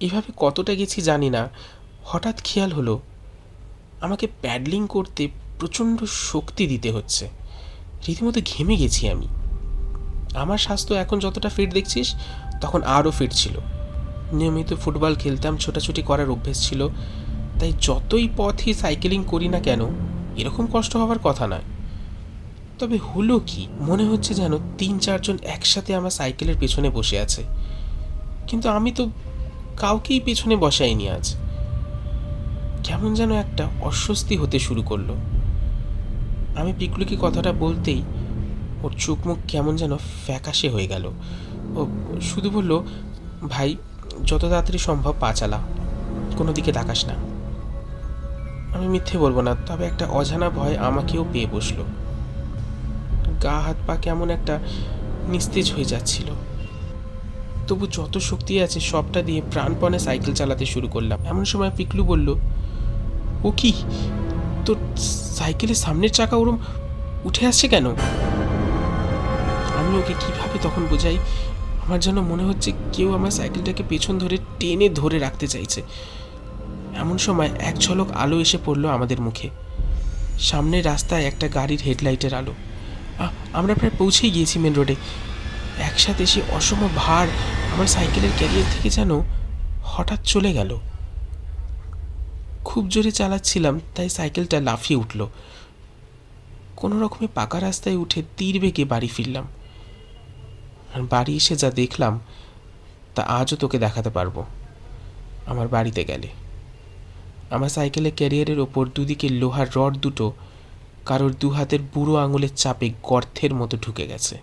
এভাবে কতটা গেছি জানি না, হঠাৎ খেয়াল হলো আমাকে প্যাডলিং করতে প্রচণ্ড শক্তি দিতে হচ্ছে। রীতিমতো ঘেমে গেছি আমি। আমার স্বাস্থ্য এখন যতটা ফিট দেখছিস, তখন আরও ফিট ছিল। নিয়মিত ফুটবল খেলতাম, ছোটাছুটি করার অভ্যেস ছিল, তাই যতই পথই সাইকেলিং করি না কেন এরকম কষ্ট হওয়ার কথা নয়। তবে হলো কি, মনে হচ্ছে যেন 3-4 জন একসাথে আমার সাইকেলের পেছনে বসে আছে, কিন্তু আমি তো কাউকেই পেছনে বসাইনি আজ। কেমন যেন একটা অস্বস্তি হতে শুরু করলো। আমি পিকলুকে কথাটা বলতেই ওর চোখ মুখ কেমন যেন ফ্যাকাশে হয়ে গেল। ও শুধু বলল, ভাই যত তাড়াতাড়ি সম্ভব পা চালা, কোনো দিকে তাকাস না। আমি মিথ্যে বলবো না, তবে একটা অজানা ভয় আমাকেও পেয়ে বসলো। গা হাত পা কেমন একটা নিস্তেজ হয়ে যাচ্ছিল। তবু যত শক্তি আছে সবটা দিয়ে প্রাণপণে সাইকেল চালাতে শুরু করলাম। এমন সময় পিকলু বলল, ও কি, তোর সাইকেলের সামনের চাকা ওরম উঠে আসছে কেন? আমি ওকে কিভাবে তখন বোঝাই, আমার যেন মনে হচ্ছে কেউ আমার সাইকেলটাকে পেছন ধরে টেনে ধরে রাখতে চাইছে। এমন সময় এক ঝলক আলো এসে পড়লো আমাদের মুখে। সামনের রাস্তায় একটা গাড়ির হেডলাইটের আলো। আমরা প্রায় পৌঁছেই গিয়েছি মেন রোডে। একসাথে সে অসম ভার আমার সাইকেলের ক্যারিয়ার থেকে যেন হঠাৎ চলে গেল। খুব জোরে চালাচ্ছিলাম, তাই সাইকেলটা লাফিয়ে উঠল। কোনো রকমে পাকা রাস্তায় উঠে তীর বেগে বাড়ি ফিরলাম। বাড়ি এসে যা দেখলাম তা আজও তোকে দেখাতে পারবো আমার বাড়িতে গেলে। আমার সাইকেলের ক্যারিয়ারের ওপর দুদিকে লোহার রড দুটো কারোর দু হাতের বুড়ো আঙুলের চাপে গর্তের মতো ঢুকে গেছে।